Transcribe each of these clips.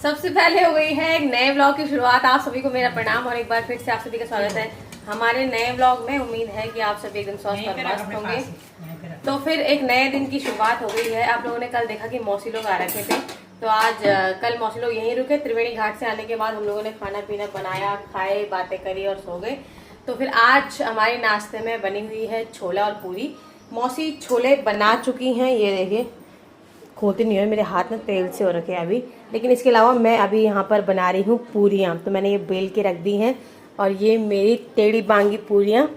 सबसे पहले हो गई है एक नए ब्लॉग की शुरुआत। आप सभी को मेरा प्रणाम और एक बार फिर से आप सभी का स्वागत है हमारे नए ब्लॉग में। उम्मीद है कि आप सभी एकदम स्वस्थ और मस्त होंगे। तो फिर एक नए दिन की शुरुआत हो गई है। आप लोगों ने कल देखा कि मौसी लोग आ रखे थे, तो आज कल मौसी लोग यहीं रुके। त्रिवेणी घाट से आने के बाद हम लोगों ने खाना पीना बनाया, खाए, बातें करी और सो गए। तो फिर आज हमारे नाश्ते में बनी हुई है छोला और पूरी। मौसी छोले बना चुकी हैं, ये देखिए खोती नहीं है, मेरे हाथ में तेल से हो रखे हैं अभी। लेकिन इसके अलावा मैं अभी यहाँ पर बना रही हूँ पूरियाँ। तो मैंने ये बेल के रख दी हैं और ये मेरी टेढ़ी बांगी पूरियाँ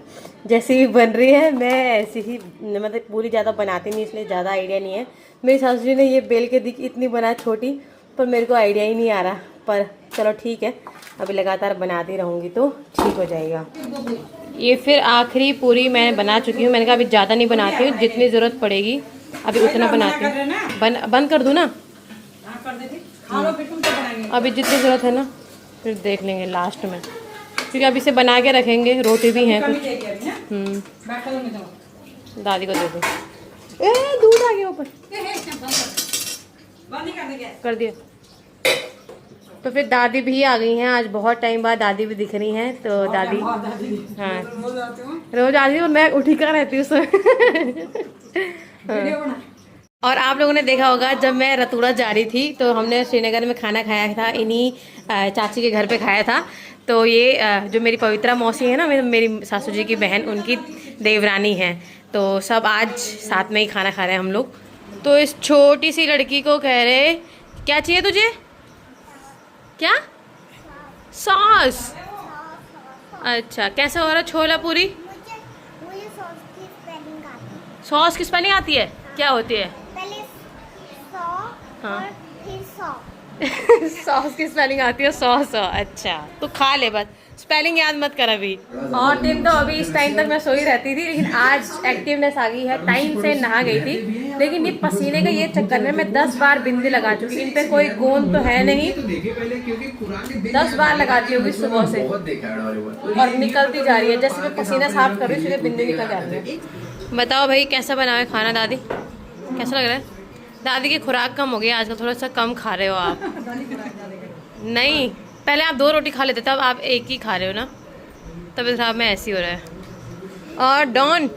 जैसी ही बन रही है। मैं ऐसी ही मतलब पूरी ज़्यादा बनाती नहीं, इसलिए ज़्यादा आइडिया नहीं है। मेरी सासू जी ने ये बेल के दी इतनी बनाई छोटी, पर मेरे को आइडिया ही नहीं आ रहा। पर चलो ठीक है, अभी लगातार बनाती रहूँगी तो ठीक हो जाएगा। ये फिर आखिरी पूरी मैं बना चुकी हूँ। मैंने कहा अभी ज़्यादा नहीं बनाती हूँ, जितनी ज़रूरत पड़ेगी अभी उतना बनाती हूँ। बंद कर दूँ ना? अभी जितनी ज़रूरत है ना फिर देख लेंगे लास्ट में, क्योंकि अभी से बना के रखेंगे। रोटी भी हैं कुछ। दादी को दे दो। दूध आ गया ऊपर, कर दिया। तो फिर दादी भी आ गई हैं। आज बहुत टाइम बाद दादी भी दिख रही हैं। तो दादी हाँ रोज आती हूँ, मैं उठी कर रहती हूँ और आप लोगों ने देखा होगा जब मैं रतूड़ा जा रही थी तो हमने श्रीनगर में खाना खाया था, इन्हीं चाची के घर पे खाया था। तो ये जो मेरी पवित्रा मौसी है ना, मेरी सासू जी की बहन, उनकी देवरानी है। तो सब आज साथ में ही खाना खा रहे हैं हम लोग। तो इस छोटी सी लड़की को कह रहे क्या चाहिए तुझे? क्या? सॉस। अच्छा, कैसा हो रहा छोला पूरी? सॉस की स्पेलिंग आती है? क्या होती है? पहले सौ और फिर सौ। सॉस की स्पेलिंग आती है 100। अच्छा तो खा ले, बस स्पेलिंग याद मत कर अभी। और दिन तो अभी इस टाइम तक मैं सोई रहती थी, लेकिन आज एक्टिवनेस आ गई है। टाइम से नहा गई थी, लेकिन ये पसीने का ये चक्कर में मैं 10 बार बिंदी लगा चुकी। इन पे कोई गोंद तो है नहीं, 10 बार लगाती होगी सुबह से और निकलती जा रही है। जैसे मैं पसीना साफ कर रही हूँ, इसलिए बिंदी निकल जा रही है। बताओ भाई कैसा बना है खाना? दादी कैसा लग रहा है? दादी की खुराक कम हो गई आजकल, थोड़ा सा कम खा रहे हो आप। नहीं, पहले आप 2 रोटी खा लेते, तब आप एक ही खा रहे हो ना, तब खराब में ऐसी हो रहा है। और डॉन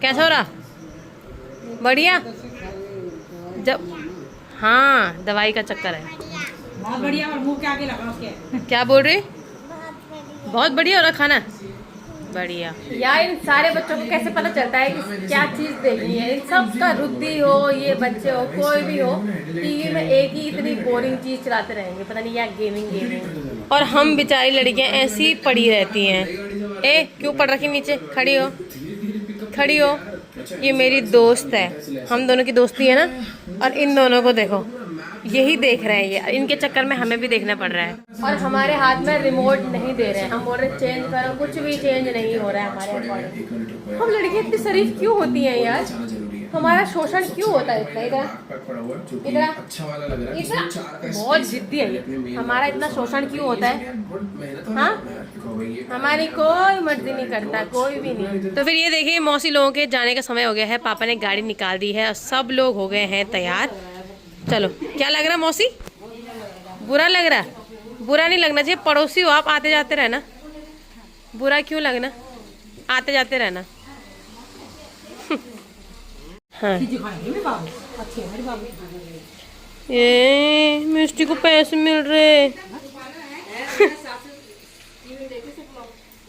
कैसा हो रहा? बढ़िया। जब हाँ दवाई का चक्कर है। बहुत बढ़िया। और मुंह के आगे लगा उसके। क्या बोल रही? बहुत बढ़िया हो रहा खाना। बढ़िया यार, इन सारे बच्चों को कैसे पता चलता है कि क्या चीज देखनी है? इन सब का रुद्धि हो, ये बच्चे हो, कोई भी हो, टीवी में एक ही इतनी बोरिंग चीज चलाते रहेंगे, पता नहीं क्या गेमिंग। और हम बेचारी लड़कियां ऐसी पड़ी रहती हैं। ए क्यों पड़ रखी नीचे? खड़ी हो, खड़ी हो। ये मेरी दोस्त है, हम दोनों की दोस्ती है ना। और इन दोनों को देखो, यही देख रहे हैं ये। इनके चक्कर में हमें भी देखना पड़ रहा है। और हमारे हाथ में रिमोट नहीं दे रहे हैं। हम बोल रहे चेंज करो, कुछ भी चेंज नहीं हो रहा है हमारे अकॉर्डिंग। हम लड़कियां इतनी शरीफ क्यों होती हैं यार? हमारा शोषण क्यों होता है इतना? इतना बहुत जिद्दी है ये। हमारा इतना शोषण क्यों होता है? हाँ, हमारी कोई मर्जी नहीं करता, कोई भी नहीं। तो फिर ये देखिए, मौसी लोगों के जाने का समय हो गया है। पापा ने गाड़ी निकाल दी है और सब लोग हो गए हैं तैयार। चलो, क्या लग रहा मौसी? बुरा लग रहा? बुरा नहीं लगना चाहिए, पड़ोसी हो आप, आते जाते रहना। बुरा क्यों लगना? आते जाते रहना। हाँ। ये मिस्टी को पैसे मिल रहे।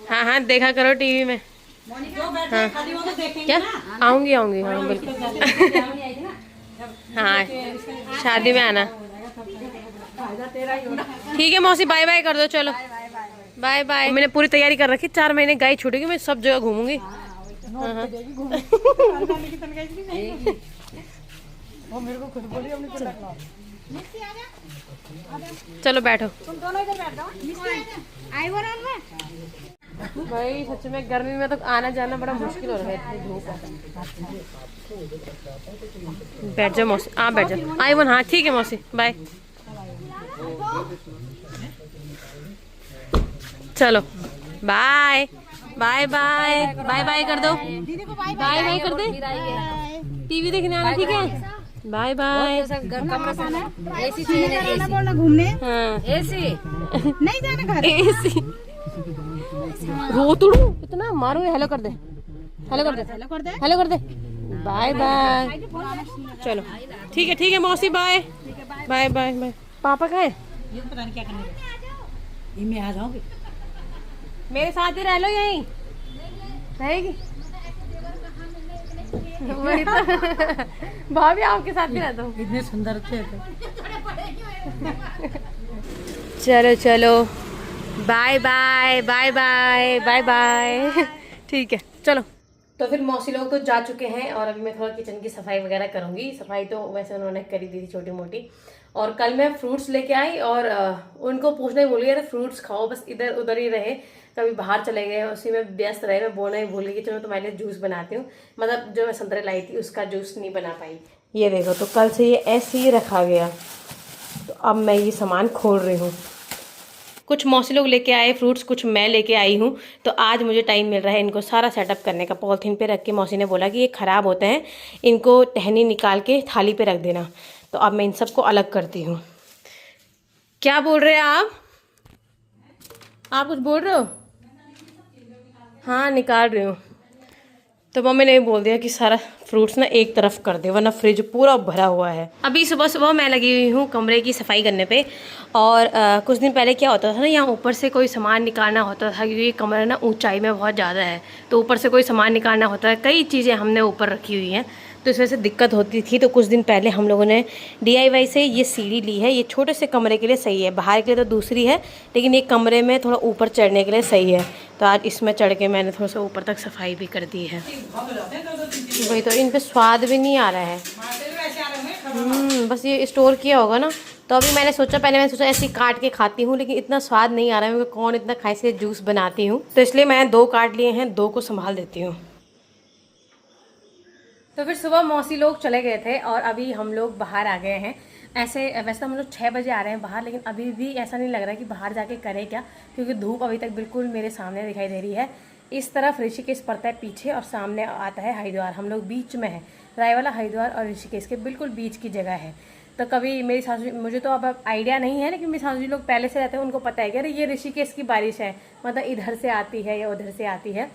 हाँ हाँ देखा करो टीवी में। हाँ क्या? आऊंगी आऊंगी, हाँ बिल्कुल। हाँ शादी में आना। ठीक है मौसी, बाय बाय कर दो। चलो बाय बाय। मैंने पूरी तैयारी कर रखी, 4 महीने गाय छूटेगी, मैं सब जगह घूमूंगी। हाँ। चलो बैठो। भाई सच में गर्मी में तो आना जाना बड़ा मुश्किल हो रहा है, इतनी धूप है। बैठ जाओ मौसी, आप बैठ जाओ। आई वन, हाँ ठीक है मौसी, बाय। चलो bye bye bye bye bye कर दो। बाय बाय कर दे। टीवी देखने आना, ठीक है? Bye bye. एसी चाहिए, बोलना घूमने। हाँ एसी नहीं जाना घर। एसी रो तुड़ू इतना मारो। हेलो कर दे, हेलो कर दे, हेलो कर दे। हेलो कर दे। Bye bye. चलो ठीक है मौसी, बाय बाय बाय बाय। पापा कहाँ है? ये पता नहीं क्या करने गए। मैं आ जाऊंगी, मेरे साथ ही रह लो, यहीं रहेगी। वही तो भाभी आपके साथ ही रहता हूँ। इतने सुंदर थे। चलो चलो bye bye bye bye bye bye. ठीक है चलो। तो फिर मौसी लोग तो जा चुके हैं और अभी मैं थोड़ा किचन की सफाई वगैरह करूंगी। सफाई तो वैसे उन्होंने करी दी थी छोटी मोटी। और कल मैं फ्रूट्स लेके आई और उनको पूछना ही भूल गई, अरे फ्रूट्स खाओ, बस इधर उधर ही रहे, कभी बाहर चले गए, उसी में व्यस्त रहे। मैं बोलना ही भूल गई कि चलो तुम्हारे लिए जूस बनाती हूँ, मतलब जो मैं संतरे लाई थी उसका जूस नहीं बना पाई। ये देखो, तो कल से ये ऐसे ही रखा गया, तो अब मैं ये सामान खोल रही हूँ। कुछ मौसी लोग लेके आए फ्रूट्स, कुछ मैं लेके आई हूँ। तो आज मुझे टाइम मिल रहा है इनको सारा सेटअप करने का। पॉलीथीन पे रख के मौसी ने बोला कि ये ख़राब होते हैं, इनको टहनी निकाल के थाली पे रख देना। तो अब मैं इन सबको अलग करती हूँ। क्या बोल रहे हैं आप कुछ बोल रहे हो? हाँ निकाल रही हूँ। तो मम्मी ने बोल दिया कि सारा फ्रूट्स ना एक तरफ कर दे, वरना फ्रिज पूरा भरा हुआ है। अभी सुबह सुबह मैं लगी हुई हूँ कमरे की सफाई करने पे। और कुछ दिन पहले क्या होता था ना, यहाँ ऊपर से कोई सामान निकालना होता था, क्योंकि ये कमरा ना ऊंचाई में बहुत ज़्यादा है, तो ऊपर से कोई सामान निकालना होता है। कई चीज़ें हमने ऊपर रखी हुई हैं, तो इस वजह से दिक्कत होती थी। तो कुछ दिन पहले हम लोगों ने DIY से ये सीढ़ी ली है। ये छोटे से कमरे के लिए सही है, बाहर के लिए तो दूसरी है, लेकिन ये कमरे में थोड़ा ऊपर चढ़ने के लिए सही है। तो आज इसमें चढ़ के मैंने थोड़ा सा ऊपर तक सफाई भी कर दी है। वही तो, इन पे स्वाद भी नहीं आ रहा है। बस ये स्टोर किया होगा ना। तो अभी मैंने सोचा ऐसे ही काट के खाती हूँ, लेकिन इतना स्वाद नहीं आ रहा है, क्योंकि कौन इतना खाए से जूस बनाती हूँ। तो इसलिए मैंने 2 काट लिए हैं, 2 को संभाल देती हूँ। तो फिर सुबह मौसी लोग चले गए थे और अभी हम लोग बाहर आ गए हैं। वैसे तो हम लोग 6 बजे आ रहे हैं बाहर, लेकिन अभी भी ऐसा नहीं लग रहा कि बाहर जाके करें क्या, क्योंकि धूप अभी तक बिल्कुल मेरे सामने दिखाई दे रही है। इस तरफ ऋषिकेश पड़ता है पीछे और सामने आता है हरिद्वार। हम लोग बीच में है, रायवाला हरिद्वार और ऋषिकेश के बिल्कुल बीच की जगह है। तो कभी मेरी सासू, मुझे तो अब आइडिया नहीं है, लेकिन मेरी सासू जी लोग पहले से रहते हैं, उनको पता है कि अरे ये ऋषिकेश की बारिश है, मतलब इधर से आती है या उधर से आती है।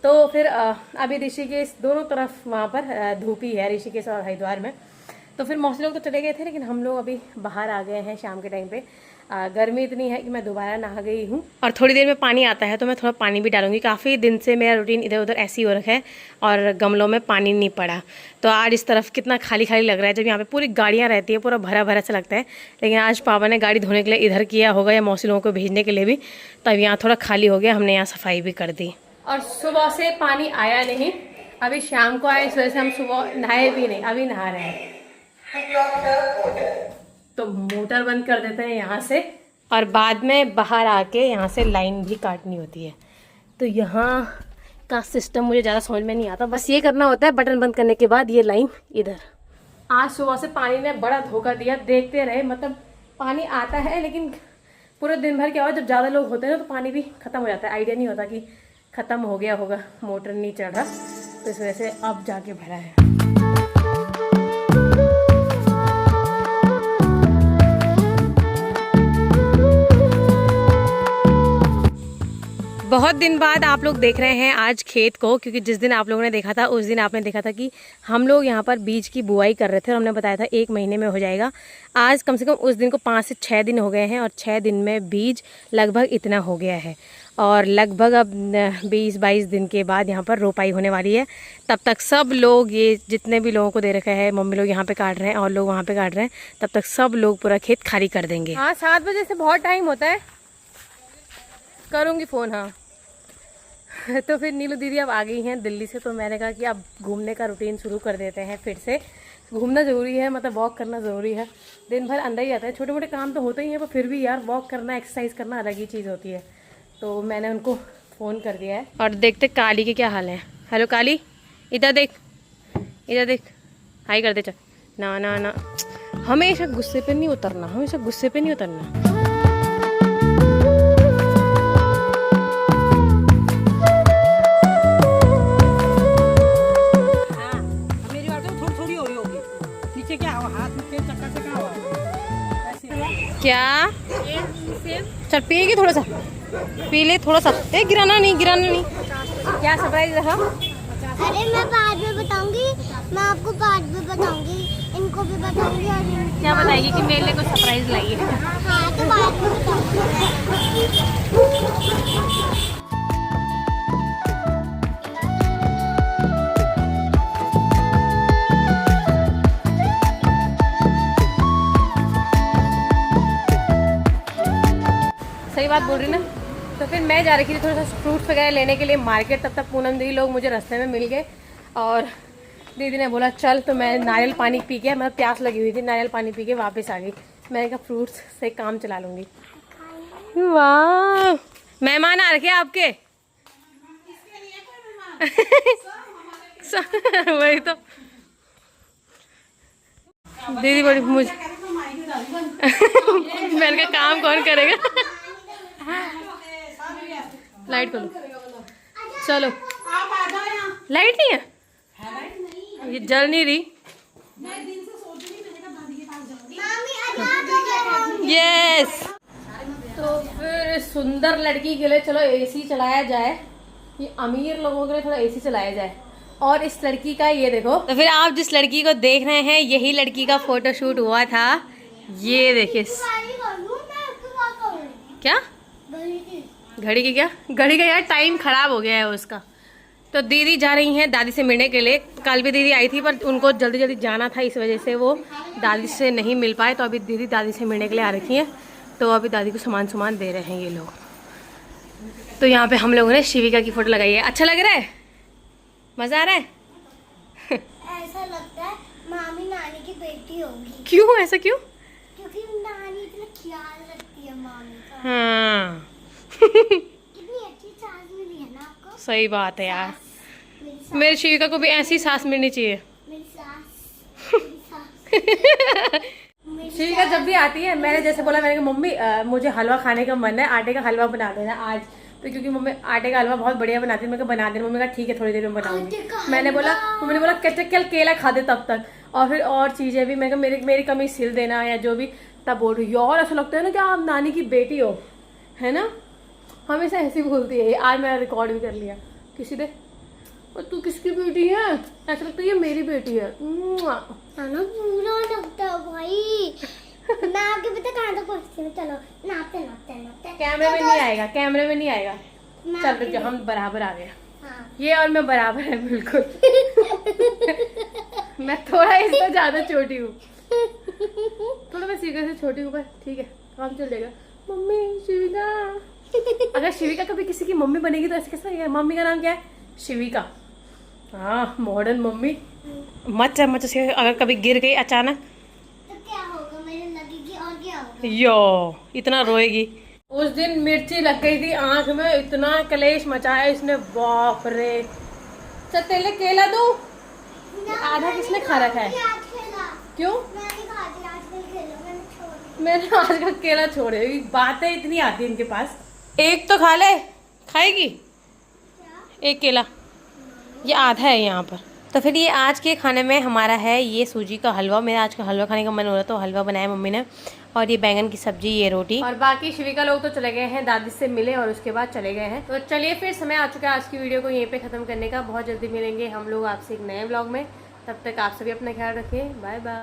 तो फिर अभी ऋषिकेश दोनों तरफ वहाँ पर धूप ही है, ऋषिकेश और हरिद्वार में। तो फिर मौसी लोग तो चले गए थे, लेकिन हम लोग अभी बाहर आ गए हैं शाम के टाइम पे। गर्मी इतनी है कि मैं दोबारा नहा गई हूँ और थोड़ी देर में पानी आता है तो मैं थोड़ा पानी भी डालूंगी। काफ़ी दिन से मेरा रूटीन इधर उधर ऐसी हो रखा है और गमलों में पानी नहीं पड़ा। तो आज इस तरफ कितना खाली खाली लग रहा है, जब यहाँ पे पूरी गाड़ियाँ रहती है, पूरा भरा भरा सा लगता है। लेकिन आज पापा ने गाड़ी धोने के लिए इधर किया होगा, या मौसी लोगों को भेजने के लिए भी, तब यहाँ थोड़ा खाली हो गया। हमने यहाँ सफाई भी कर दी। और सुबह से पानी आया नहीं, अभी शाम को आया, इस वजह से हम सुबह नहाए भी नहीं, अभी नहा रहे हैं। तो मोटर बंद कर देते हैं यहाँ से, और बाद में बाहर आके यहाँ से लाइन भी काटनी होती है। तो यहाँ का सिस्टम मुझे ज़्यादा समझ में नहीं आता, बस ये करना होता है बटन बंद करने के बाद ये लाइन इधर। आज सुबह से पानी ने बड़ा धोखा दिया, देखते रहे, मतलब पानी आता है लेकिन पूरे दिन भर क्या हुआ, जब ज़्यादा लोग होते हैं तो पानी भी ख़त्म हो जाता है। आइडिया नहीं होता कि ख़त्म हो गया होगा, मोटर नहीं चल रहा, तो इस वजह से अब जाके भरा है। बहुत दिन बाद आप लोग देख रहे हैं आज खेत को, क्योंकि जिस दिन आप लोगों ने देखा था उस दिन आपने देखा था कि हम लोग यहाँ पर बीज की बुआई कर रहे थे और हमने बताया था 1 महीने में हो जाएगा। आज कम से कम उस दिन को 5 से 6 दिन हो गए हैं और 6 दिन में बीज लगभग इतना हो गया है। और लगभग अब 20-22 दिन के बाद यहाँ पर रोपाई होने वाली है। तब तक सब लोग, ये जितने भी लोगों को दे रखा है, मम्मी लोग यहाँ पे काट रहे हैं और लोग वहाँ पे काट रहे हैं, तब तक सब लोग पूरा खेत खाली कर देंगे। हाँ 7 बजे से बहुत टाइम होता है, करूँगी फ़ोन। हाँ तो फिर नीलू दीदी अब आ गई हैं दिल्ली से, तो मैंने कहा कि अब घूमने का रूटीन शुरू कर देते हैं फिर से। घूमना ज़रूरी है, मतलब वॉक करना ज़रूरी है। दिन भर अंदर ही आता है, छोटे मोटे काम तो होते ही हैं, पर फिर भी यार वॉक करना, एक्सरसाइज करना अलग ही चीज़ होती है। तो मैंने उनको फ़ोन कर दिया है और देखते काली के क्या हाल है। हेलो काली, इधर देख, इधर देख, हाई कर दे। चल ना ना ना, हमेशा गुस्से पे नहीं उतरना, हमेशा गुस्से पे नहीं उतरना। मेरी बात तो थोड़ी थोड़ी हो रही होगी, नीचे क्या क्या? चल पिएगी थोड़ा सा, पी ले थोड़ा सा। गिराना नहीं, गिराना नहीं। क्या सरप्राइज रहा? अरे मैं बाद में बताऊंगी, मैं आपको बाद में बताऊंगी, इनको भी बताऊंगी। और क्या बताएगी कि मेरे लिए कुछ सरप्राइज लाई है? हाँ तो बाद में बताऊंगी। सही बात बोल रही ना। तो फिर मैं जा रही थी थोड़ा सा फ्रूट्स वगैरह लेने के लिए मार्केट। तब तक पूनम दीदी लोग मुझे रास्ते में मिल गए और दीदी ने बोला चल, तो मैं नारियल पानी पी के, मतलब प्यास लगी हुई थी, नारियल पानी पी के वापस आ गई। मैंने कहा फ्रूट्स से काम चला लूँगी। वाह, मेहमान आ रखे आपके। वही तो दीदी बड़ी मुझे मैंने कहा काम कौन करेगा। लाइट खोलो, चलो। लाइट नहीं है, ये जल नहीं रही। यस, तो फिर सुंदर लड़की के लिए चलो एसी चलाया जाए। ये अमीर लोगों के लिए थोड़ा एसी चलाया जाए। और इस लड़की का ये देखो। तो फिर आप जिस लड़की को देख रहे हैं, यही लड़की का फोटोशूट हुआ था। ये देखिए। क्या घड़ी की? क्या घड़ी का यार, टाइम खराब हो गया है उसका। तो दीदी जा रही हैं दादी से मिलने के लिए। कल भी दीदी आई थी पर उनको जल्दी जल्दी जाना था, इस वजह से वो दादी से नहीं मिल पाए। तो अभी दीदी दादी से मिलने के लिए आ रखी हैं। तो अभी दादी को सामान दे रहे हैं ये लोग। तो यहाँ पे हम लोगों ने शिविका की फोटो लगाई है। अच्छा लग रहा है? मजा आ रहा है? ऐसा लगता है मामी नानी की बेटी होगी। क्यों? ऐसा क्यों? क्योंकि नानी इतना ख्याल रखती है मामी का। हाँ कितनी अच्छी सास मिली है ना आपको। सही बात है यार। मेरी सास, मेरी शिविका को भी ऐसी सास मिलनी चाहिए। मेरी सास, मेरी सास। शिविका जब भी आती है, मैंने जैसे बोला, मैंने कहा मम्मी मुझे हलवा खाने का मन है, आटे का हलवा बना देना आज। तो क्योंकि मम्मी आटे का हलवा बहुत बढ़िया बनाती है, मैं बना देना। मम्मी कहा ठीक है, थोड़ी देर में बनाऊंगी। मैंने बोला, मम्मी ने बोला कल केला खा दे तब तक, और फिर और चीज़ें भी। मैं कहा मेरी कमी सिल देना या जो भी। तब बोल रही यार ऐसा लगता है ना कि आप नानी की बेटी हो, है ना। हमेशा ऐसी बोलती है। आज मैं रिकॉर्ड भी कर लिया किसी ने। और तू किसकी बेटी है? ऐसा लगता है ये मेरी बेटी है ना। पूरा लगता है भाई। मैं आपके पता कहाँ तक पहुँचती हूँ। चलो नापते। कैमरे में नहीं आएगा, कैमरे में नहीं आएगा। चल रुक जा, हम बराबर आ गए। हाँ। ये और मैं बराबर है बिल्कुल। मैं थोड़ा इससे ज्यादा छोटी हूँ, थोड़ा मैं शिविका से छोटी हूँ, पर ठीक है, काम चल जाएगा। मम्मी शिविका, अगर शिविका कभी किसी की मम्मी बनेगी तो ऐसे कैसा लगेगा? मम्मी का नाम क्या है? शिविका। हाँ, मॉडर्न मम्मी। मत से अगर कभी गिर गई अचानक तो क्या होगा? मेरे लगेगी और क्या होगा? यो, इतना रोएगी। उस दिन मिर्ची लग गई थी आंख में, इतना कलेश मचाया इसने, बाप रे। चल तेरे लिए केला दूं? आधा किसने खा रखा है? क्यों? मैंने आज का केला छोड़े। बातें इतनी आती है इनके पास। एक तो खा ले, खाएगी? एक केला, ये आधा है यहाँ पर। तो फिर ये आज के खाने में हमारा है ये सूजी का हलवा। मेरा आज का हलवा खाने का मन हो रहा तो हलवा बनाया मम्मी ने, और ये बैंगन की सब्जी, ये रोटी। और बाकी शिविका लोग तो चले गए हैं, दादी से मिले और उसके बाद चले गए हैं। तो चलिए फिर समय आ चुका है आज की वीडियो को यहीं पे खत्म करने का। बहुत जल्दी मिलेंगे हम लोग आपसे एक नए व्लॉग में। तब तक आप सभी अपना ख्याल रखिए। Bye bye.